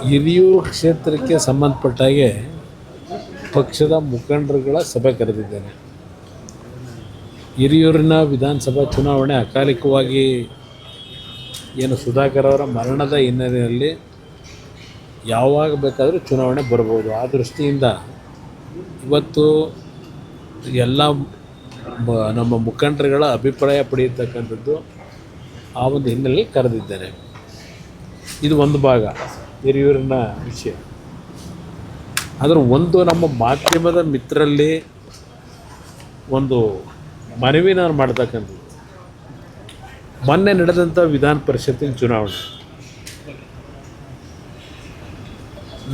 ಹಿರಿಯೂರು ಕ್ಷೇತ್ರಕ್ಕೆ ಸಂಬಂಧಪಟ್ಟ ಹಾಗೆ ಪಕ್ಷದ ಮುಖಂಡರುಗಳ ಸಭೆ ಕರೆದಿದ್ದೇನೆ. ಹಿರಿಯೂರಿನ ವಿಧಾನಸಭಾ ಚುನಾವಣೆ ಅಕಾಲಿಕವಾಗಿ ಏನು ಸುಧಾಕರ್ ಅವರ ಮರಣದ ಹಿನ್ನೆಲೆಯಲ್ಲಿ ಯಾವಾಗ ಬೇಕಾದರೂ ಚುನಾವಣೆ ಬರ್ಬೋದು. ಆ ದೃಷ್ಟಿಯಿಂದ ಇವತ್ತು ಎಲ್ಲ ನಮ್ಮ ಮುಖಂಡರುಗಳ ಅಭಿಪ್ರಾಯ ಪಡೆಯತಕ್ಕಂಥದ್ದು ಆ ಒಂದು ಹಿನ್ನೆಲೆಯಲ್ಲಿ ಕರೆದಿದ್ದೇನೆ. ಇದು ಒಂದು ಭಾಗ ಹಿರಿಯೂರಿನ ವಿಷಯ. ಆದರೆ ಒಂದು ನಮ್ಮ ಮಾಧ್ಯಮದ ಮಿತ್ರರಲ್ಲಿ ಒಂದು ಮನವಿ ನಾನು ಮಾಡ್ತಕ್ಕಂಥದ್ದು, ಮೊನ್ನೆ ನಡೆದಂಥ ವಿಧಾನ ಪರಿಷತ್ತಿನ ಚುನಾವಣೆ,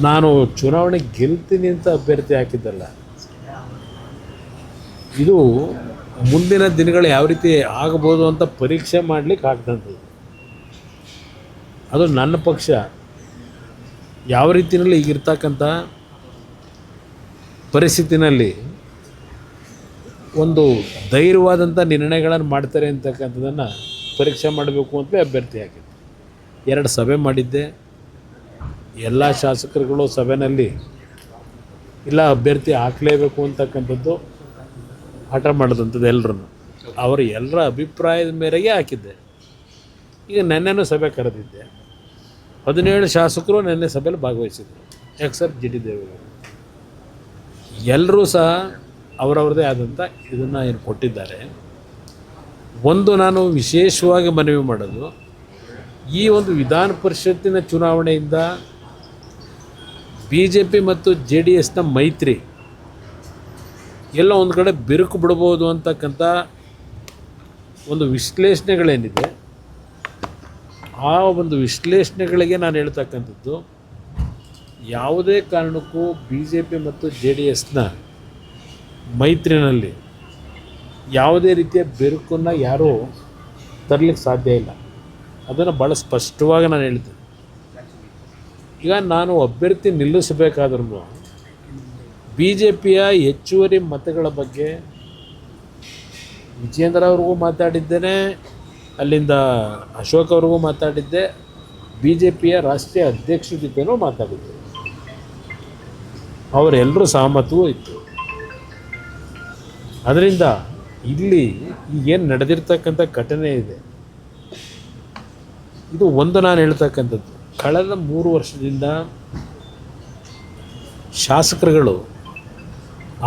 ನಾನು ಚುನಾವಣೆ ಗೆಲ್ತೀನಿ ಅಂತ ಅಭ್ಯರ್ಥಿ ಹಾಕಿದ್ದಲ್ಲ. ಇದು ಮುಂದಿನ ದಿನಗಳು ಯಾವ ರೀತಿ ಆಗ್ಬೋದು ಅಂತ ಪರೀಕ್ಷೆ ಮಾಡಲಿಕ್ಕೆ ಹಾಕಿದಂಥದ್ದು. ಅದು ನನ್ನ ಪಕ್ಷ ಯಾವ ರೀತಿಯಲ್ಲಿ ಈಗಿರ್ತಕ್ಕಂಥ ಪರಿಸ್ಥಿತಿನಲ್ಲಿ ಒಂದು ಧೈರ್ಯವಾದಂಥ ನಿರ್ಣಯಗಳನ್ನು ಮಾಡ್ತಾರೆ ಅಂತಕ್ಕಂಥದ್ದನ್ನು ಪರೀಕ್ಷೆ ಮಾಡಬೇಕು ಅಂತಲೇ ಅಭ್ಯರ್ಥಿ ಹಾಕಿದ್ದೆ. 2 ಸಭೆ ಮಾಡಿದ್ದೆ. ಎಲ್ಲ ಶಾಸಕರುಗಳು ಸಭೆಯಲ್ಲಿ ಇಲ್ಲ ಅಭ್ಯರ್ಥಿ ಹಾಕಲೇಬೇಕು ಅಂತಕ್ಕಂಥದ್ದು ಹಠ ಮಾಡಿದಂಥದ್ದು ಎಲ್ಲರೂ. ಅವರ ಎಲ್ಲರ ಅಭಿಪ್ರಾಯದ ಮೇರೆಗೆ ಹಾಕಿದ್ದೆ. ಈಗ ನೆನ್ನೆನೂ ಸಭೆ ಕರೆದಿದ್ದೆ. 17 ಶಾಸಕರು ನೆನ್ನೆ ಸಭೆಯಲ್ಲಿ ಭಾಗವಹಿಸಿದರು, ಎಕ್ಸೆಪ್ಟ್ ಜಿ ಟಿ ದೇವೇಗೌಡರು. ಎಲ್ಲರೂ ಸಹ ಅವರವ್ರದ್ದೇ ಆದಂಥ ಇದನ್ನು ಏನು ಕೊಟ್ಟಿದ್ದಾರೆ. ಒಂದು ನಾನು ವಿಶೇಷವಾಗಿ ಮನವಿ ಮಾಡೋದು, ಈ ಒಂದು ವಿಧಾನ ಪರಿಷತ್ತಿನ ಚುನಾವಣೆಯಿಂದ BJP ಮತ್ತು JDSನ ಮೈತ್ರಿ ಎಲ್ಲ ಒಂದು ಕಡೆ ಬಿರುಕು ಬಿಡ್ಬೋದು ಅಂತಕ್ಕಂಥ ಒಂದು ವಿಶ್ಲೇಷಣೆಗಳೇನಿದೆ, ಆ ಒಂದು ವಿಶ್ಲೇಷಣೆಗಳಿಗೆ ನಾನು ಹೇಳ್ತಕ್ಕಂಥದ್ದು, ಯಾವುದೇ ಕಾರಣಕ್ಕೂ BJP ಮತ್ತು JDSನ ಮೈತ್ರಿನಲ್ಲಿ ಯಾವುದೇ ರೀತಿಯ ಬಿರುಕನ್ನು ಯಾರೂ ತರಲಿಕ್ಕೆ ಸಾಧ್ಯ ಇಲ್ಲ. ಅದನ್ನು ಭಾಳ ಸ್ಪಷ್ಟವಾಗಿ ನಾನು ಹೇಳ್ತೀನಿ. ಈಗ ನಾನು ಅಭ್ಯರ್ಥಿ ನಿಲ್ಲಿಸಬೇಕಾದ್ರೂ BJPಯ ಹೆಚ್ಚುವರಿ ಮತಗಳ ಬಗ್ಗೆ ವಿಜೇಂದ್ರ ಅವ್ರಿಗೂ ಮಾತಾಡಿದ್ದೇನೆ, ಅಲ್ಲಿಂದ ಅಶೋಕ್ ಅವ್ರಿಗೂ ಮಾತಾಡಿದ್ದೆ, BJPಯ ರಾಷ್ಟ್ರೀಯ ಅಧ್ಯಕ್ಷರ ಜೊತೆನೂ ಮಾತಾಡಿದ್ದೆ. ಅವರೆಲ್ಲರೂ ಸಹಮತವೂ ಇತ್ತು. ಅದರಿಂದ ಇಲ್ಲಿ ಈಗೇನು ನಡೆದಿರ್ತಕ್ಕಂಥ ಘಟನೆ ಇದೆ, ಇದು ಒಂದು ನಾನು ಹೇಳ್ತಕ್ಕಂಥದ್ದು, ಕಳೆದ 3 ವರ್ಷದಿಂದ ಶಾಸಕರುಗಳು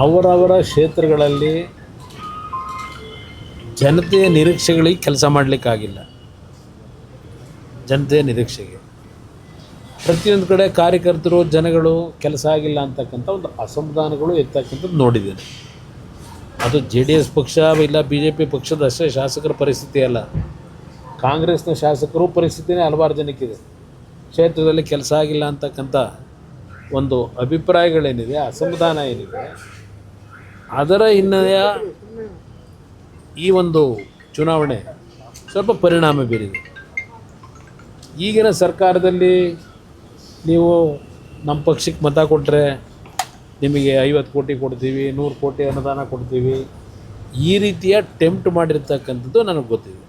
ಅವರವರ ಕ್ಷೇತ್ರಗಳಲ್ಲಿ ಜನತೆಯ ನಿರೀಕ್ಷೆಗಳಿಗೆ ಕೆಲಸ ಮಾಡಲಿಕ್ಕಾಗಿಲ್ಲ. ಜನತೆಯ ನಿರೀಕ್ಷೆಗೆ ಪ್ರತಿಯೊಂದು ಕಡೆ ಕಾರ್ಯಕರ್ತರು ಜನಗಳು ಕೆಲಸ ಆಗಿಲ್ಲ ಅಂತಕ್ಕಂಥ ಒಂದು ಅಸಮಾಧಾನಗಳು ಇರ್ತಕ್ಕಂಥದ್ದು ನೋಡಿದ್ದೇನೆ. ಅದು JDS ಪಕ್ಷ ಇಲ್ಲ BJP ಪಕ್ಷದ ಅಷ್ಟೇ ಶಾಸಕರ ಪರಿಸ್ಥಿತಿ ಅಲ್ಲ, ಕಾಂಗ್ರೆಸ್ನ ಶಾಸಕರು ಪರಿಸ್ಥಿತಿನೇ ಹಲವಾರು ಜನಕ್ಕಿದೆ. ಕ್ಷೇತ್ರದಲ್ಲಿ ಕೆಲಸ ಆಗಿಲ್ಲ ಅಂತಕ್ಕಂಥ ಒಂದು ಅಭಿಪ್ರಾಯಗಳೇನಿದೆ, ಅಸಮಾಧಾನ ಏನಿದೆ, ಅದರ ಹಿನ್ನೆಲೆಯ ಈ ಒಂದು ಚುನಾವಣೆ ಸ್ವಲ್ಪ ಪರಿಣಾಮ ಬೀರಿದೆ. ಈಗಿನ ಸರ್ಕಾರದಲ್ಲಿ ನೀವು ನಮ್ಮ ಪಕ್ಷಕ್ಕೆ ಮತ ಕೊಟ್ಟರೆ ನಿಮಗೆ 50 ಕೋಟಿ ಕೊಡ್ತೀವಿ, 100 ಕೋಟಿ ಅನುದಾನ ಕೊಡ್ತೀವಿ, ಈ ರೀತಿಯ ಟೆಂಪ್ಟ್ ಮಾಡಿರ್ತಕ್ಕಂಥದ್ದು ನನಗೆ ಗೊತ್ತಿದೆ.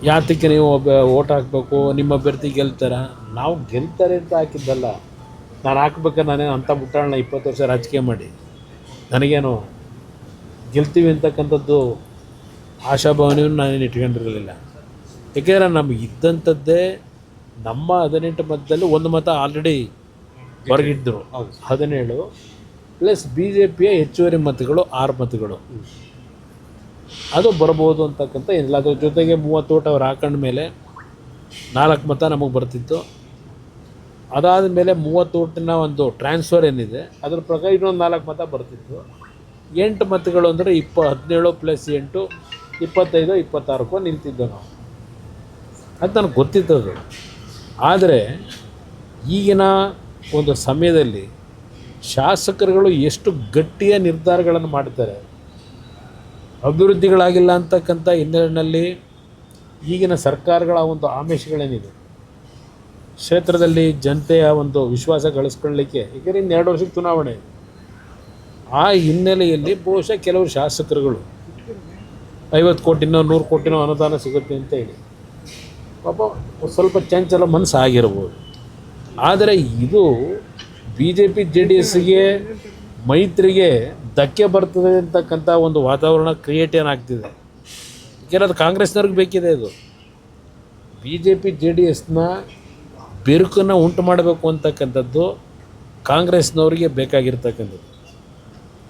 ಯಾತಕ್ಕೆ ನೀವು ಓಟ್ ಹಾಕಬೇಕು, ನಿಮ್ಮ ಅಭ್ಯರ್ಥಿ ಗೆಲ್ತಾರ, ನಾವು ಗೆಲ್ತಾರೆ ಅಂತ ಹಾಕಿದ್ದಲ್ಲ. ನಾನು ಹಾಕ್ಬೇಕಾದ್ರೆ ನಾನೇನು ಅಂಥ ಮುಟ್ಟಾಳನ್ನ 20 ವರ್ಷ ರಾಜಕೀಯ ಮಾಡಿ ನನಗೇನು ಗೆಲ್ತೀವಿ ಅಂತಕ್ಕಂಥದ್ದು ಆಶಾಭಾವನೆಯನ್ನು ನಾನೇನು ಇಟ್ಕೊಂಡಿರಲಿಲ್ಲ. ಏಕೆಂದರೆ ನಮಗೆ ಇದ್ದಂಥದ್ದೇ ನಮ್ಮ 18 ಮತದಲ್ಲಿ 1 ಮತ ಆಲ್ರೆಡಿ ಹೊರಗಿದ್ದರು, 17 ಪ್ಲಸ್ BJPಯ ಹೆಚ್ಚುವರಿ ಮತಗಳು 6 ಮತಗಳು ಅದು ಬರ್ಬೋದು ಅಂತಕ್ಕಂಥ ಏನಿಲ್ಲ. ಅದ್ರ ಜೊತೆಗೆ 30 ಓಟ್ ಅವ್ರು ಹಾಕೊಂಡ ಮೇಲೆ 4 ಮತ ನಮಗೆ ಬರ್ತಿತ್ತು. ಅದಾದ ಮೇಲೆ 30 ಓಟಿನ ಒಂದು ಟ್ರಾನ್ಸ್ಫರ್ ಏನಿದೆ ಅದ್ರ ಪ್ರಕಾರ ಇನ್ನೊಂದು 4 ಮತ ಬರ್ತಿತ್ತು. 8 ಮತಗಳು ಅಂದರೆ 17 ಪ್ಲಸ್ 8 25 26 ನಿಲ್ತಿದ್ದೋ ನಾವು. ಅದು ನನಗೆ ಗೊತ್ತಿತ್ತದು. ಆದರೆ ಈಗಿನ ಒಂದು ಸಮಯದಲ್ಲಿ ಶಾಸಕರುಗಳು ಎಷ್ಟು ಗಟ್ಟಿಯ ನಿರ್ಧಾರಗಳನ್ನು ಮಾಡ್ತಾರೆ, ಅಭಿವೃದ್ಧಿಗಳಾಗಿಲ್ಲ ಅಂತಕ್ಕಂಥ ಹಿನ್ನೆಲೆಯಲ್ಲಿ ಈಗಿನ ಸರ್ಕಾರಗಳ ಒಂದು ಆಮಿಷಗಳೇನಿದೆ, ಕ್ಷೇತ್ರದಲ್ಲಿ ಜನತೆಯ ಒಂದು ವಿಶ್ವಾಸ ಗಳಿಸ್ಕೊಳ್ಳಲಿಕ್ಕೆ, ಏಕೆಂದರೆ ಇನ್ನು 2 ವರ್ಷಕ್ಕೆ ಚುನಾವಣೆ, ಆ ಹಿನ್ನೆಲೆಯಲ್ಲಿ ಬಹುಶಃ ಕೆಲವರು ಶಾಸಕರುಗಳು 50 ಕೋಟಿನೋ 100 ಕೋಟಿನೋ ಅನುದಾನ ಸಿಗುತ್ತೆ ಅಂತ ಹೇಳಿ ಪಾಪ ಸ್ವಲ್ಪ ಚಂಚಲ ಮನಸ್ಸು ಆಗಿರ್ಬೋದು. ಆದರೆ ಇದು B J P J D ಎಸ್ಗೆ ಮೈತ್ರಿಗೆ ಧಕ್ಕೆ ಬರ್ತದೆ ಅಂತಕ್ಕಂಥ ಒಂದು ವಾತಾವರಣ ಕ್ರಿಯೇಟ್ ಏನಾಗ್ತಿದೆ. ಯಾಕೆಂದರೆ ಕಾಂಗ್ರೆಸ್ನವ್ರಿಗೆ ಬೇಕಿದೆ ಇದು. B J P J D ಎಸ್ನ ಬಿರುಕನ್ನು ಉಂಟು ಮಾಡಬೇಕು ಅಂತಕ್ಕಂಥದ್ದು ಕಾಂಗ್ರೆಸ್ನವ್ರಿಗೆ ಬೇಕಾಗಿರ್ತಕ್ಕಂಥದ್ದು.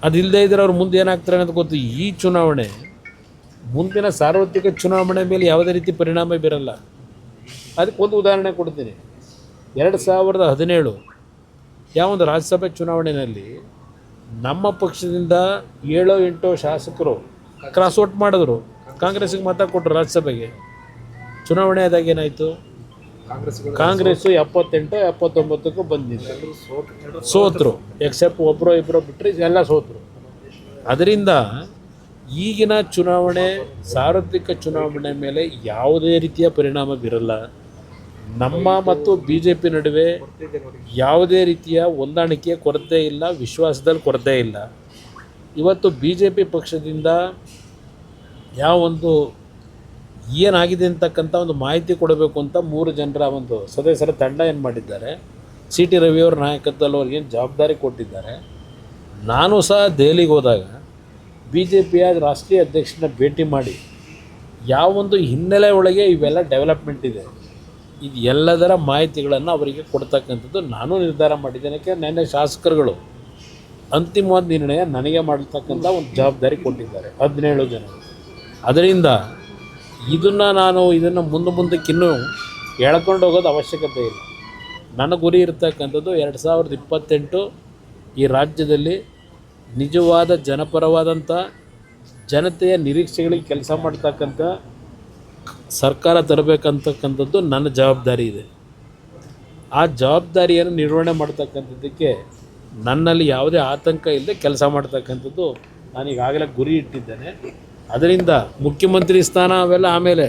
ಅದಿಲ್ಲದೆ ಇದ್ದರೆ ಅವ್ರು ಮುಂದೆ ಏನಾಗ್ತಾರೆ ಅಂತ ಗೊತ್ತು. ಈ ಚುನಾವಣೆ ಮುಂದಿನ ಸಾರ್ವತ್ರಿಕ ಚುನಾವಣೆ ಮೇಲೆ ಯಾವುದೇ ರೀತಿ ಪರಿಣಾಮ ಬೀರಲ್ಲ. ಅದಕ್ಕೊಂದು ಉದಾಹರಣೆ ಕೊಡ್ತೀನಿ. 2017 ಯಾವೊಂದು ರಾಜ್ಯಸಭೆ ಚುನಾವಣೆಯಲ್ಲಿ ನಮ್ಮ ಪಕ್ಷದಿಂದ 7-8 ಶಾಸಕರು ಕ್ರಾಸ್ ಔಟ್ ಮಾಡಿದ್ರು, ಕಾಂಗ್ರೆಸ್ಗೆ ಮತ ಕೊಟ್ಟರು. ರಾಜ್ಯಸಭೆಗೆ ಚುನಾವಣೆ ಆದಾಗ ಏನಾಯಿತು, ಕಾಂಗ್ರೆಸ್ಸು 78-79ಕ್ಕೂ ಬಂದಿದೆ, ಸೋತರು. ಎಕ್ಸೆಪ್ಟ್ ಒಬ್ಬರು ಇಬ್ಬರು ಬಿಟ್ಟರೆ ಎಲ್ಲ ಸೋತರು. ಅದರಿಂದ ಈಗಿನ ಚುನಾವಣೆ ಸಾರ್ವತ್ರಿಕ ಚುನಾವಣೆ ಮೇಲೆ ಯಾವುದೇ ರೀತಿಯ ಪರಿಣಾಮ ಬೀರಲ್ಲ. ನಮ್ಮ ಮತ್ತು ಬಿ ಜೆ ಪಿ ನಡುವೆ ಯಾವುದೇ ರೀತಿಯ ಹೊಂದಾಣಿಕೆಯ ಕೊರತೆ ಇಲ್ಲ, ವಿಶ್ವಾಸದಲ್ಲಿ ಕೊರತೆ ಇಲ್ಲ. ಇವತ್ತು ಬಿ ಜೆ ಪಿ ಪಕ್ಷದಿಂದ ಯಾವೊಂದು ಏನಾಗಿದೆ ಅಂತಕ್ಕಂಥ ಒಂದು ಮಾಹಿತಿ ಕೊಡಬೇಕು ಅಂತ 3 ಜನರ ಒಂದು ಸದಸ್ಯರ ತಂಡ ಏನು ಮಾಡಿದ್ದಾರೆ, ಸಿ ಟಿ ರವಿಯವರ ನಾಯಕತ್ವದಲ್ಲಿ ಅವ್ರಿಗೇನು ಜವಾಬ್ದಾರಿ ಕೊಟ್ಟಿದ್ದಾರೆ. ನಾನು ಸಹ ದೆಹಲಿಗೆ ಹೋದಾಗ ಬಿ ಜೆ ಪಿಯ ರಾಷ್ಟ್ರೀಯ ಅಧ್ಯಕ್ಷನ ಭೇಟಿ ಮಾಡಿ ಯಾವೊಂದು ಹಿನ್ನೆಲೆ ಒಳಗೆ ಇವೆಲ್ಲ ಡೆವಲಪ್ಮೆಂಟ್ ಇದೆ, ಇದು ಎಲ್ಲದರ ಮಾಹಿತಿಗಳನ್ನು ಅವರಿಗೆ ಕೊಡ್ತಕ್ಕಂಥದ್ದು ನಾನು ನಿರ್ಧಾರ ಮಾಡಿದ್ದೇನೆ. ನೆನ್ನೆ ಶಾಸಕರುಗಳು ಅಂತಿಮವಾದ ನಿರ್ಣಯ ನನಗೆ ಮಾಡತಕ್ಕಂಥ ಒಂದು ಜವಾಬ್ದಾರಿ ಕೊಟ್ಟಿದ್ದಾರೆ 17 ಜನ. ಅದರಿಂದ ಇದನ್ನು ಮುಂದಕ್ಕಿನ್ನೂ ಎಳ್ಕೊಂಡು ಹೋಗೋದು ಅವಶ್ಯಕತೆ ಇಲ್ಲ. ನನ್ನ ಗುರಿ ಇರತಕ್ಕಂಥದ್ದು 2028 ಈ ರಾಜ್ಯದಲ್ಲಿ ನಿಜವಾದ ಜನಪರವಾದಂಥ ಜನತೆಯ ನಿರೀಕ್ಷೆಗಳಿಗೆ ಕೆಲಸ ಮಾಡ್ತಕ್ಕಂಥ ಸರ್ಕಾರ ತರಬೇಕಂತಕ್ಕಂಥದ್ದು ನನ್ನ ಜವಾಬ್ದಾರಿ ಇದೆ. ಆ ಜವಾಬ್ದಾರಿಯನ್ನು ನಿರ್ವಹಣೆ ಮಾಡ್ತಕ್ಕಂಥದ್ದಕ್ಕೆ ನನ್ನಲ್ಲಿ ಯಾವುದೇ ಆತಂಕ ಇಲ್ಲದೆ ಕೆಲಸ ಮಾಡ್ತಕ್ಕಂಥದ್ದು ನಾನು ಈಗಾಗಲೇ ಗುರಿ ಇಟ್ಟಿದ್ದೇನೆ. ಅದರಿಂದ ಮುಖ್ಯಮಂತ್ರಿ ಸ್ಥಾನ ಅವೆಲ್ಲ ಆಮೇಲೆ,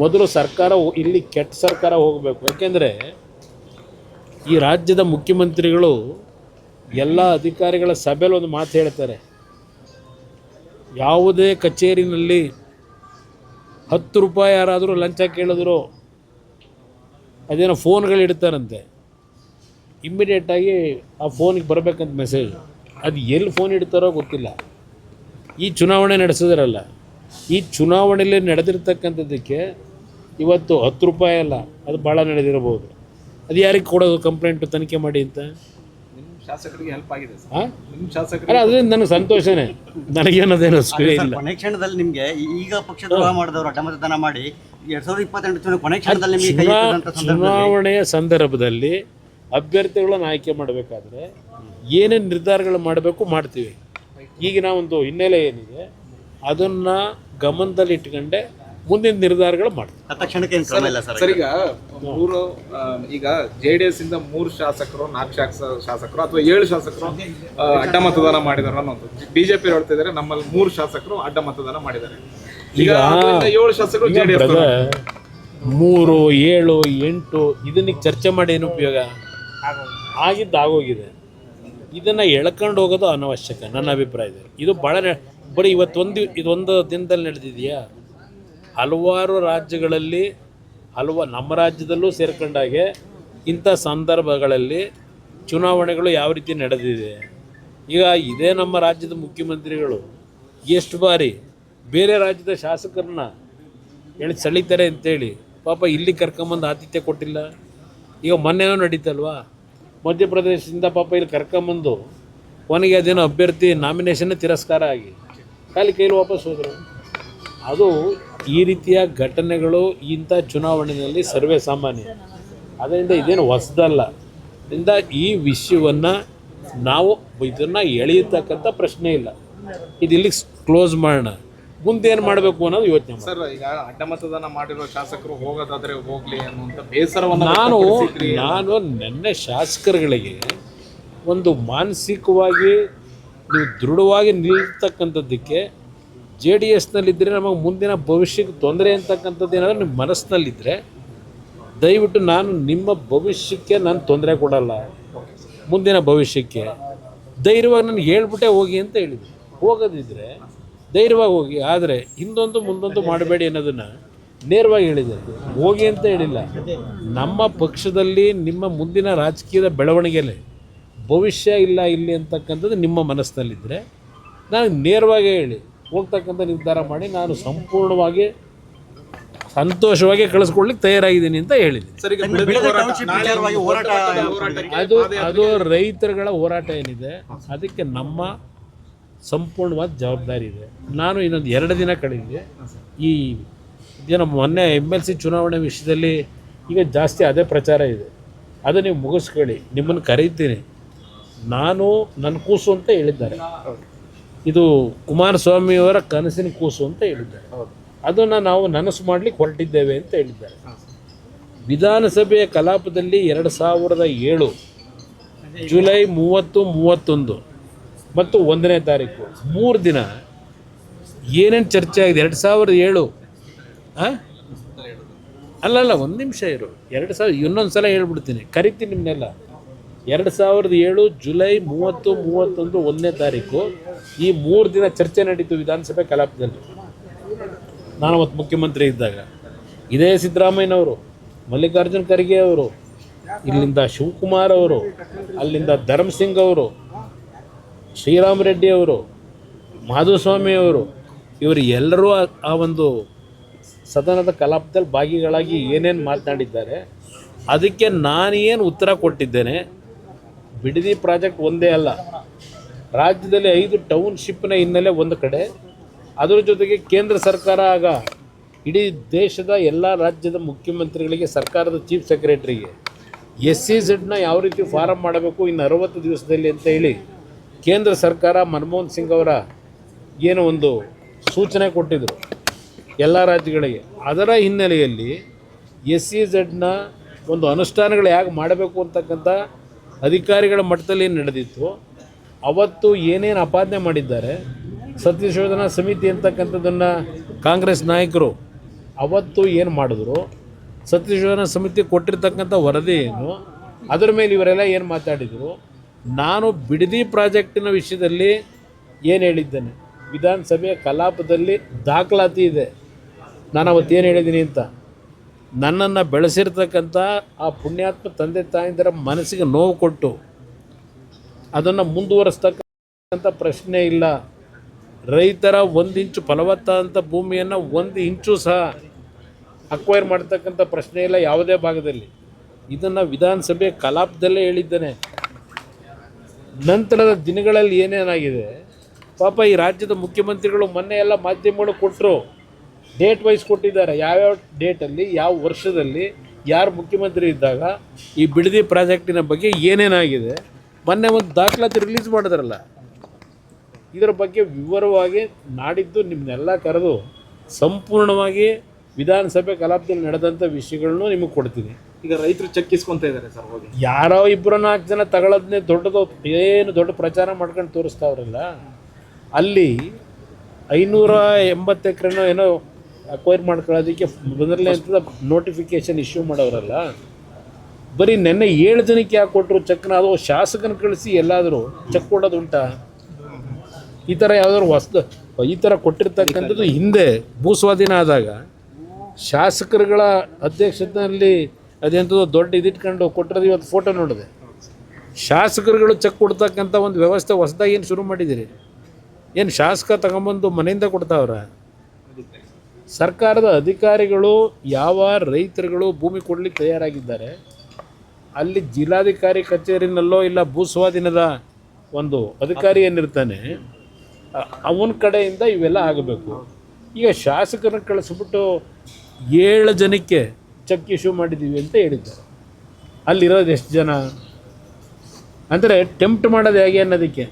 ಮೊದಲು ಸರ್ಕಾರ ಇಲ್ಲಿ ಕೆಟ್ಟ ಸರ್ಕಾರ ಹೋಗಬೇಕು. ಯಾಕೆಂದರೆ ಈ ರಾಜ್ಯದ ಮುಖ್ಯಮಂತ್ರಿಗಳು ಎಲ್ಲ ಅಧಿಕಾರಿಗಳ ಸಭೆಯಲ್ಲಿ ಒಂದು ಮಾತು ಹೇಳ್ತಾರೆ, ಯಾವುದೇ ಕಚೇರಿನಲ್ಲಿ 10 ರೂಪಾಯಿ ಯಾರಾದರೂ ಲಂಚ ಕೇಳಿದ್ರು ಅದೇನೋ ಫೋನ್ಗಳು ಇಡ್ತಾರಂತೆ, ಇಮ್ಮಿಡಿಯೇಟಾಗಿ ಆ ಫೋನಿಗೆ ಬರಬೇಕಂತ ಮೆಸೇಜ್. ಅದು ಎಲ್ಲಿ ಫೋನ್ ಇಡ್ತಾರೋ ಗೊತ್ತಿಲ್ಲ. ಈ ಚುನಾವಣೆ ನಡೆಸಿದ್ರಲ್ಲ, ಈ ಚುನಾವಣೆಯಲ್ಲಿ ನಡೆದಿರ್ತಕ್ಕಂಥದ್ದಕ್ಕೆ ಇವತ್ತು 10 ರೂಪಾಯಿ ಅಲ್ಲ, ಅದು ಭಾಳ ನಡೆದಿರಬಹುದು. ಅದು ಯಾರಿಗೆ ಕೊಡೋದು ಕಂಪ್ಲೇಂಟು ತನಿಖೆ ಮಾಡಿ ಅಂತ? ಶಾಸಕರಿಗೆ ಹೆಲ್ಪ್ ಆಗಿದೆ ಹಾಂ, ಅದರಿಂದ ನನಗೆ ಸಂತೋಷನೇ, ನನಗೇನದೇನು ಇಲ್ಲ. ಕೊನೆ ಕ್ಷಣದಲ್ಲಿ ನಿಮಗೆ ಈಗ ಪಕ್ಷದ್ರೋಹ ಮಾಡಿದವರು ಅಡ್ಡಮತದಾನ ಮಾಡಿ 2028 ಕೊನೆ ಕ್ಷಣದಲ್ಲಿ ಚುನಾವಣೆಯ ಸಂದರ್ಭದಲ್ಲಿ ಅಭ್ಯರ್ಥಿಗಳನ್ನು ಆಯ್ಕೆ ಮಾಡಬೇಕಾದ್ರೆ ಏನೇನು ನಿರ್ಧಾರಗಳು ಮಾಡಬೇಕು ಮಾಡ್ತೀವಿ. ಈಗಿನ ಒಂದು ಹಿನ್ನೆಲೆ ಏನಿದೆ ಅದನ್ನು ಗಮನದಲ್ಲಿ ಇಟ್ಕೊಂಡೆ ಮುಂದಿನ ನಿರ್ಧಾರಗಳು ಮಾಡ್ತೀವಿ. ತಕ್ಷಣಕ್ಕೆ ಸರ್, ಈಗ JDS ಇಂದ 3 ಶಾಸಕರು 4 ಶಾಸಕರು ಅಥವಾ 7 ಶಾಸಕರು ಅಡ್ಡ ಮತದಾನ ಮಾಡಿದಾರೆ ಅನ್ನೋದು ಬಿಜೆಪಿ ಹೇಳ್ತಿದ್ದಾರೆ. ನಮ್ಮಲ್ಲಿ 3 ಶಾಸಕರು ಅಡ್ಡ ಮತದಾನ ಮಾಡಿದ್ದಾರೆ. ಈಗ 7 ಶಾಸಕರು JDS 3, 7, 8 ಇದನ್ನ ಚರ್ಚೆ ಮಾಡಿ ಏನು ಉಪಯೋಗ? ಆಗೋಗಿದೆ. ಇದನ್ನು ಎಳ್ಕೊಂಡು ಹೋಗೋದು ಅನವಶ್ಯಕ ನನ್ನ ಅಭಿಪ್ರಾಯದಲ್ಲಿ. ಇದು ಭಾಳ ಬರೀ ಇದೊಂದು ದಿನದಲ್ಲಿ ನಡೆದಿದೆಯಾ? ಹಲವಾರು ರಾಜ್ಯಗಳಲ್ಲಿ ನಮ್ಮ ರಾಜ್ಯದಲ್ಲೂ ಸೇರ್ಕೊಂಡಾಗೆ ಇಂಥ ಸಂದರ್ಭಗಳಲ್ಲಿ ಚುನಾವಣೆಗಳು ಯಾವ ರೀತಿ ನಡೆದಿದೆ. ಈಗ ಇದೇ ನಮ್ಮ ರಾಜ್ಯದ ಮುಖ್ಯಮಂತ್ರಿಗಳು ಎಷ್ಟು ಬಾರಿ ಬೇರೆ ರಾಜ್ಯದ ಶಾಸಕರನ್ನ ಸೆಳೀತಾರೆ ಅಂತೇಳಿ ಪಾಪ ಇಲ್ಲಿ ಕರ್ಕೊಂಬಂದು ಆತಿಥ್ಯ ಕೊಟ್ಟಿಲ್ಲ. ಈಗ ಮೊನ್ನೆನೂ ನಡೀತಲ್ವಾ, ಮಧ್ಯಪ್ರದೇಶದಿಂದ ಪಾಪ ಇಲ್ಲಿ ಕರ್ಕೊಂಬಂದು ಕೊನೆಗೆ ಅದೇನೋ ಅಭ್ಯರ್ಥಿ ನಾಮಿನೇಷನ್ನೇ ತಿರಸ್ಕಾರ ಆಗಿ ಕೈಲಿ ವಾಪಸ್ ಹೋದರು. ಅದು ಈ ರೀತಿಯ ಘಟನೆಗಳು ಇಂಥ ಚುನಾವಣೆಯಲ್ಲಿ ಸರ್ವೇ ಸಾಮಾನ್ಯ. ಅದರಿಂದ ಇದೇನು ಹೊಸದಲ್ಲ. ಅದರಿಂದ ಈ ವಿಷಯವನ್ನು ನಾವು ಇದನ್ನು ಎಳೆಯತಕ್ಕಂಥ ಪ್ರಶ್ನೆ ಇಲ್ಲ. ಇದು ಇಲ್ಲಿಗೆ ಕ್ಲೋಸ್ ಮಾಡೋಣ, ಮುಂದೇನು ಮಾಡಬೇಕು ಅನ್ನೋದು ಯೋಚನೆ ಮಾಡಿ. ಸರ್, ಈಗ ಅಡ್ಡ ಮತದಾನ ಮಾಡಿರೋ ಶಾಸಕರು ಹೋಗೋದಾದರೆ ಹೋಗಲಿ ಅನ್ನುವಂಥ ಬೇಸರವನ್ನು ನಾನು ನೆನ್ನೆ ಶಾಸಕರುಗಳಿಗೆ ಒಂದು ಮಾನಸಿಕವಾಗಿ ನೀವು ದೃಢವಾಗಿ ನಿಲ್ತಕ್ಕಂಥದ್ದಕ್ಕೆ JDSನಲ್ಲಿದ್ದರೆ ನಮಗೆ ಮುಂದಿನ ಭವಿಷ್ಯಕ್ಕೆ ತೊಂದರೆ ಅಂತಕ್ಕಂಥದ್ದು ಏನಾದರೂ ನಿಮ್ಮ ಮನಸ್ಸಿನಲ್ಲಿದ್ದರೆ ದಯವಿಟ್ಟು ನಾನು ನಿಮ್ಮ ಭವಿಷ್ಯಕ್ಕೆ ನಾನು ತೊಂದರೆ ಕೊಡಲ್ಲ. ಮುಂದಿನ ಭವಿಷ್ಯಕ್ಕೆ ಧೈರ್ಯವಾಗಿ ನನಗೆ ಹೇಳ್ಬಿಟ್ಟೆ ಹೋಗಿ ಅಂತ ಹೇಳಿದ್ವಿ. ಹೋಗೋದಿದ್ದರೆ ಧೈರ್ಯವಾಗಿ ಹೋಗಿ, ಆದರೆ ಹಿಂದೊಂದು ಮುಂದೊಂದು ಮಾಡಬೇಡಿ ಅನ್ನೋದನ್ನು ನೇರವಾಗಿ ಹೇಳಿದೆ, ಹೋಗಿ ಅಂತ ಹೇಳಿಲ್ಲ. ನಮ್ಮ ಪಕ್ಷದಲ್ಲಿ ನಿಮ್ಮ ಮುಂದಿನ ರಾಜಕೀಯದ ಬೆಳವಣಿಗೆಯಲ್ಲಿ ಭವಿಷ್ಯ ಇಲ್ಲ ಇಲ್ಲಿ ಅಂತಕ್ಕಂಥದ್ದು ನಿಮ್ಮ ಮನಸ್ಸಿನಲ್ಲಿದ್ದರೆ ನಾನು ನೇರವಾಗಿ ಹೇಳಿ ಹೋಗ್ತಕ್ಕಂಥ ನಿರ್ಧಾರ ಮಾಡಿ ನಾನು ಸಂಪೂರ್ಣವಾಗಿ ಸಂತೋಷವಾಗಿ ಕಳಿಸ್ಕೊಡ್ಲಿಕ್ಕೆ ತಯಾರಾಗಿದ್ದೀನಿ ಅಂತ ಹೇಳಿದ್ದೀನಿ. ಸರ್, ಈಗ ಬಿಡದಿ ಟೌನ್ಶಿಪ್ ವಿಚಾರವಾಗಿ ಹೋರಾಟ ಅದು ರೈತರುಗಳ ಹೋರಾಟ ಏನಿದೆ ಅದಕ್ಕೆ ನಮ್ಮ ಸಂಪೂರ್ಣವಾದ ಜವಾಬ್ದಾರಿ ಇದೆ. ನಾನು ಇನ್ನೊಂದು 2 ದಿನ ಕಳೆದಿದೆ. ಈ ಏನೋ ಮೊನ್ನೆ MLC ಚುನಾವಣೆ ವಿಷಯದಲ್ಲಿ ಈಗ ಜಾಸ್ತಿ ಅದೇ ಪ್ರಚಾರ ಇದೆ, ಅದು ನೀವು ಮುಗಿಸ್ಕೊಳ್ಳಿ, ನಿಮ್ಮನ್ನು ಕರೀತೀನಿ. ನಾನು ನನ್ನ ಕೂಸು ಅಂತ ಹೇಳಿದ್ದಾರೆ, ಇದು ಕುಮಾರಸ್ವಾಮಿಯವರ ಕನಸಿನ ಕೂಸು ಅಂತ ಹೇಳಿದ್ದಾರೆ. ಅದನ್ನು ನಾವು ನನಸು ಮಾಡಲಿಕ್ಕೆ ಹೊರಟಿದ್ದೇವೆ ಅಂತ ಹೇಳಿದ್ದಾರೆ. ವಿಧಾನಸಭೆಯ ಕಲಾಪದಲ್ಲಿ 2007 ಜುಲೈ 30, 31 ಮತ್ತು 1ನೇ ತಾರೀಕು 3 ದಿನ ಏನೇನು ಚರ್ಚೆ ಆಗಿದೆ. 2007 ಅಲ್ಲಲ್ಲ, 1 ನಿಮಿಷ ಇರು. 2000 ಇನ್ನೊಂದು ಸಲ ಹೇಳ್ಬಿಡ್ತೀನಿ, ಕರಿತೀನಿ ನಿಮ್ಮನ್ನೆಲ್ಲ. 2007 ಜುಲೈ 30, 31, 1ನೇ ತಾರೀಕು ಈ 3 ದಿನ ಚರ್ಚೆ ನಡೀತು ವಿಧಾನಸಭೆ ಕಲಾಪದಲ್ಲಿ. ನಾನು ಅವತ್ತು ಮುಖ್ಯಮಂತ್ರಿ ಇದ್ದಾಗ ಇದೇ ಸಿದ್ದರಾಮಯ್ಯನವರು, ಮಲ್ಲಿಕಾರ್ಜುನ್ ಖರ್ಗೆ ಅವರು, ಇಲ್ಲಿಂದ ಶಿವಕುಮಾರ್ ಅವರು, ಅಲ್ಲಿಂದ ಧರ್ಮಸಿಂಗ್ ಅವರು, ಶ್ರೀರಾಮ್ ರೆಡ್ಡಿ ಅವರು, ಮಾಧುಸ್ವಾಮಿ ಅವರು, ಇವರು ಎಲ್ಲರೂ ಆ ಒಂದು ಸದನದ ಕಲಾಪದಲ್ಲಿ ಭಾಗಿಗಳಾಗಿ ಏನೇನು ಮಾತನಾಡಿದ್ದಾರೆ ಅದಕ್ಕೆ ನಾನೇನು ಉತ್ತರ ಕೊಟ್ಟಿದ್ದೇನೆ. ಬಿಡದಿ ಪ್ರಾಜೆಕ್ಟ್ ಒಂದೇ ಅಲ್ಲ, ರಾಜ್ಯದಲ್ಲಿ 5 ಟೌನ್ಶಿಪ್ನ ಹಿನ್ನೆಲೆ ಒಂದು ಕಡೆ, ಅದರ ಜೊತೆಗೆ ಕೇಂದ್ರ ಸರ್ಕಾರ ಆಗ ಇಡೀ ದೇಶದ ಎಲ್ಲ ರಾಜ್ಯದ ಮುಖ್ಯಮಂತ್ರಿಗಳಿಗೆ, ಸರ್ಕಾರದ ಚೀಫ್ ಸೆಕ್ರೆಟರಿಗೆ SEZನ ಯಾವ ರೀತಿ ಫಾರಮ್ ಮಾಡಬೇಕು ಇನ್ನು 60 ದಿವಸದಲ್ಲಿ ಅಂತ ಹೇಳಿ ಕೇಂದ್ರ ಸರ್ಕಾರ ಮನಮೋಹನ್ ಸಿಂಗ್ ಅವರ ಏನೋ ಒಂದು ಸೂಚನೆ ಕೊಟ್ಟಿದ್ದರು ಎಲ್ಲ ರಾಜ್ಯಗಳಿಗೆ. ಅದರ ಹಿನ್ನೆಲೆಯಲ್ಲಿ SEZನ ಒಂದು ಅನುಷ್ಠಾನಗಳು ಹೇಗೆ ಮಾಡಬೇಕು ಅಂತಕ್ಕಂಥ ಅಧಿಕಾರಿಗಳ ಮಟ್ಟದಲ್ಲಿ ನಡೆದಿತ್ತು. ಅವತ್ತು ಏನೇನು ಅಪಾದನೆ ಮಾಡಿದ್ದಾರೆ, ಸತ್ಯಶೋಧನಾ ಸಮಿತಿ ಅಂತಕ್ಕಂಥದ್ದನ್ನು ಕಾಂಗ್ರೆಸ್ ನಾಯಕರು ಅವತ್ತು ಏನು ಮಾಡಿದ್ರು, ಸತ್ಯಶೋಧನಾ ಸಮಿತಿ ಕೊಟ್ಟಿರ್ತಕ್ಕಂಥ ವರದಿ ಏನು, ಅದರ ಮೇಲೆ ಇವರೆಲ್ಲ ಏನು ಮಾತಾಡಿದರು. ನಾನು ಬಿಡದಿ ಪ್ರಾಜೆಕ್ಟಿನ ವಿಷಯದಲ್ಲಿ ಏನು ಹೇಳಿದ್ದೇನೆ, ವಿಧಾನಸಭೆಯ ಕಲಾಪದಲ್ಲಿ ದಾಖಲಾತಿ ಇದೆ, ನಾನು ಅವತ್ತು ಏನು ಹೇಳಿದ್ದೀನಿ ಅಂತ. ನನ್ನನ್ನು ಬೆಳೆಸಿರ್ತಕ್ಕಂಥ ಆ ಪುಣ್ಯಾತ್ಮ ತಂದೆ ತಾಯಂದಿರ ಮನಸ್ಸಿಗೆ ನೋವು ಕೊಟ್ಟು ಅದನ್ನು ಮುಂದುವರಿಸ್ತಕ್ಕಂಥ ಪ್ರಶ್ನೆ ಇಲ್ಲ. ರೈತರ 1 ಇಂಚು ಫಲವತ್ತಾದಂಥ ಭೂಮಿಯನ್ನು 1 ಇಂಚು ಸಹ ಅಕ್ವೈರ್ ಮಾಡ್ತಕ್ಕಂಥ ಪ್ರಶ್ನೆ ಇಲ್ಲ ಯಾವುದೇ ಭಾಗದಲ್ಲಿ. ಇದನ್ನು ವಿಧಾನಸಭೆ ಕಲಾಪದಲ್ಲೇ ಹೇಳಿದ್ದೇನೆ. ನಂತರದ ದಿನಗಳಲ್ಲಿ ಏನೇನಾಗಿದೆ ಪಾಪ ಈ ರಾಜ್ಯದ ಮುಖ್ಯಮಂತ್ರಿಗಳು ಮೊನ್ನೆ ಎಲ್ಲ ಮಾಧ್ಯಮಗಳು ಕೊಟ್ಟರು, ಡೇಟ್ ವೈಸ್ ಕೊಟ್ಟಿದ್ದಾರೆ, ಯಾವ್ಯಾವ ಡೇಟಲ್ಲಿ ಯಾವ ವರ್ಷದಲ್ಲಿ ಯಾರು ಮುಖ್ಯಮಂತ್ರಿ ಇದ್ದಾಗ ಈ ಬಿಡದಿ ಪ್ರಾಜೆಕ್ಟಿನ ಬಗ್ಗೆ ಏನೇನಾಗಿದೆ ಮೊನ್ನೆ ಒಂದು ದಾಖಲಾತಿ ರಿಲೀಸ್ ಮಾಡಿದ್ರಲ್ಲ. ಇದರ ಬಗ್ಗೆ ವಿವರವಾಗಿ ನಾಡಿದ್ದು ನಿಮ್ಮನ್ನೆಲ್ಲ ಕರೆದು ಸಂಪೂರ್ಣವಾಗಿ ವಿಧಾನಸಭೆ ಕಲಾಪದಲ್ಲಿ ನಡೆದಂಥ ವಿಷಯಗಳನ್ನು ನಿಮಗೆ ಕೊಡ್ತೀನಿ. ಈಗ ರೈತರು ಚೆಕ್ಕಿಸ್ಕೊಂತ ಇದ್ದಾರೆ ಸರ್, ಹೋಗಿ ಯಾರೋ 2-4 ಜನ ತಗೊಳ್ಳೋದನ್ನೇ ದೊಡ್ಡದು, ಏನು ದೊಡ್ಡ ಪ್ರಚಾರ ಮಾಡ್ಕೊಂಡು ತೋರಿಸ್ತಾವ್ರಲ್ಲ. ಅಲ್ಲಿ 580 ಎಕರೆನೋ ಏನೋ ಅಕ್ವೈರ್ ಮಾಡ್ಕೊಳ್ಳೋದಕ್ಕೆ ಮೊದಲನೇ ಅಂತ ನೋಟಿಫಿಕೇಶನ್ ಇಶ್ಯೂ ಮಾಡೋರಲ್ಲ. ಬರೀ ನೆನ್ನೆ 7 ಜನಕ್ಕೆ ಯಾಕೆ ಕೊಟ್ಟರು ಚೆಕ್ನ? ಅದು ಶಾಸಕನ ಕಳಿಸಿ ಎಲ್ಲಾದರೂ ಚೆಕ್ ಕೊಡೋದು ಉಂಟಾ? ಈ ಥರ ಯಾವುದಾದ್ರು ಈ ಥರ ಕೊಟ್ಟಿರ್ತಕ್ಕಂಥದ್ದು ಹಿಂದೆ ಭೂಸ್ವಾಧೀನ ಆದಾಗ ಶಾಸಕರುಗಳ ಅಧ್ಯಕ್ಷತೆಯಲ್ಲಿ ಅದೆಂಥದ್ದು ದೊಡ್ಡ ಇದಿಟ್ಕೊಂಡು ಕೊಟ್ಟಿರೋದು. ಇವತ್ತು ಫೋಟೋ ನೋಡಿದೆ, ಶಾಸಕರುಗಳು ಚೆಕ್ ಕೊಡ್ತಕ್ಕಂಥ ಒಂದು ವ್ಯವಸ್ಥೆ ಹೊಸದಾಗಿ ಏನು ಶುರು ಮಾಡಿದ್ದೀರಿ? ಏನು ಶಾಸಕ ತಗೊಂಬಂದು ಮನೆಯಿಂದ ಕೊಡ್ತಾವ್ರ? ಸರ್ಕಾರದ ಅಧಿಕಾರಿಗಳು ಯಾವ ರೈತರುಗಳು ಭೂಮಿ ಕೊಡಲಿಕ್ಕೆ ತಯಾರಾಗಿದ್ದಾರೆ ಅಲ್ಲಿ ಜಿಲ್ಲಾಧಿಕಾರಿ ಕಚೇರಿನಲ್ಲೋ ಇಲ್ಲ ಭೂಸ್ವಾಧೀನದ ಒಂದು ಅಧಿಕಾರಿ ಏನಿರ್ತಾನೆ ಅವನ ಕಡೆಯಿಂದ ಇವೆಲ್ಲ ಆಗಬೇಕು. ಈಗ ಶಾಸಕರನ್ನ ಕಳಿಸ್ಬಿಟ್ಟು 7 ಜನಕ್ಕೆ ಚೆಕ್ ಇಶ್ಯೂ ಮಾಡಿದ್ದೀವಿ ಅಂತ ಹೇಳಿದ್ದಾರೆ. ಅಲ್ಲಿರೋದು ಎಷ್ಟು ಜನ ಅಂದರೆ ಟೆಂಪ್ಟ್ ಮಾಡೋದು ಹೇಗೆ ಅನ್ನೋದಕ್ಕೆ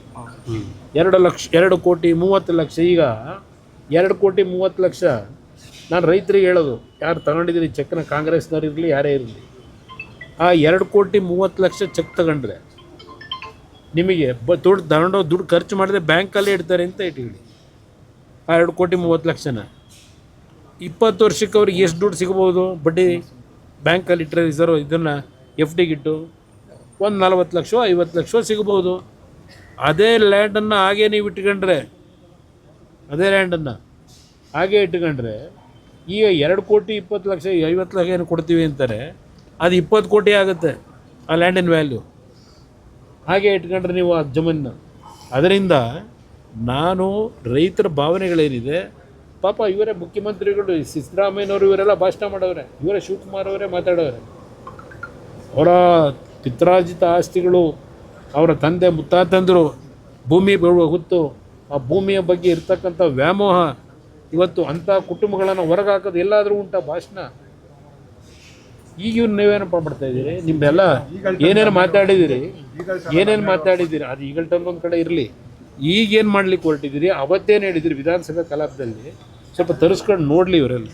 2 ಕೋಟಿ 30 ಲಕ್ಷ. ಈಗ 2 ಕೋಟಿ 30 ಲಕ್ಷ ನಾನು ರೈತರಿಗೆ ಹೇಳೋದು, ಯಾರು ತಗೊಂಡಿದ್ದೀರಿ ಚೆಕ್ನ, ಕಾಂಗ್ರೆಸ್ನವ್ರು ಇರಲಿ ಯಾರೇ ಇರಲಿ, ಆ 2 ಕೋಟಿ 30 ಲಕ್ಷ ಚೆಕ್ ತಗೊಂಡ್ರೆ ನಿಮಗೆ ದುಡ್ಡು ಖರ್ಚು ಮಾಡಿದ್ರೆ ಬ್ಯಾಂಕಲ್ಲೇ ಇಡ್ತಾರೆ ಅಂತ ಇಟ್ಕೊಳ್ಳಿ. ಆ 2 ಕೋಟಿ 30 ಲಕ್ಷನ 20 ವರ್ಷಕ್ಕೆ ಅವ್ರಿಗೆ ಎಷ್ಟು ದುಡ್ಡು ಸಿಗ್ಬೋದು? ಬಡ್ಡಿ ಬ್ಯಾಂಕಲ್ಲಿ ಇಟ್ಟರೆ ರಿಸರ್ವ್ ಇದನ್ನು FDಗಿಟ್ಟು ಒಂದು 40 ಲಕ್ಷ 50 ಲಕ್ಷ ಸಿಗ್ಬೋದು. ಅದೇ ಲ್ಯಾಂಡನ್ನು ಹಾಗೇ ನೀವು ಇಟ್ಕೊಂಡ್ರೆ, ಅದೇ ಲ್ಯಾಂಡನ್ನು ಹಾಗೇ ಇಟ್ಕೊಂಡ್ರೆ ಈಗ 2 ಕೋಟಿ 20 ಲಕ್ಷ 50 ಲಕ್ಷ ಏನು ಕೊಡ್ತೀವಿ ಅಂತಾರೆ, ಅದು 20 ಕೋಟಿ ಆಗುತ್ತೆ ಆ ಲ್ಯಾಂಡಿನ ವ್ಯಾಲ್ಯೂ. ಹಾಗೆ ಇಟ್ಕೊಂಡ್ರೆ ನೀವು ಆ ಜಮೀನನ್ನ. ಅದರಿಂದ ನಾನು ರೈತರ ಭಾವನೆಗಳೇನಿದೆ, ಪಾಪ ಇವರೇ ಮುಖ್ಯಮಂತ್ರಿಗಳು ಸಿದ್ದರಾಮಯ್ಯನವರು ಇವರೆಲ್ಲ ಭಾಷಣ ಮಾಡವ್ರೆ, ಇವರೇ ಶಿವಕುಮಾರ್ ಅವರೇ ಮಾತಾಡೋರೆ. ಅವರ ಪಿತ್ರಾರ್ಜಿತ ಆಸ್ತಿಗಳು, ಅವರ ತಂದೆ ಮುತ್ತಾತಂದರು ಭೂಮಿ ಹೊತ್ತು ಆ ಭೂಮಿಯ ಬಗ್ಗೆ ಇರ್ತಕ್ಕಂಥ ವ್ಯಾಮೋಹ, ಇವತ್ತು ಅಂಥ ಕುಟುಂಬಗಳನ್ನು ಹೊರಗೆ ಹಾಕೋದು ಎಲ್ಲಾದರೂ ಉಂಟಾ ಭಾಷಣ? ಈಗ ಇವ್ರು ನೀವೇನಪ್ಪ ಮಾಡ್ತಾ ಇದ್ದೀರಿ? ನಿಮ್ದೆಲ್ಲ ಏನೇನು ಮಾತಾಡಿದ್ದೀರಿ ಅದು ಈಗಲ್ಟಲ್ಲಿ ಒಂದು ಕಡೆ ಇರಲಿ. ಈಗೇನು ಮಾಡ್ಲಿಕ್ಕೆ ಹೊರಟಿದ್ದೀರಿ, ಅವತ್ತೇನು ಹೇಳಿದಿರಿ ವಿಧಾನಸಭೆ ಕಲಾಪದಲ್ಲಿ, ಸ್ವಲ್ಪ ತರಿಸ್ಕೊಂಡು ನೋಡಲಿ ಇವರೆಲ್ಲ.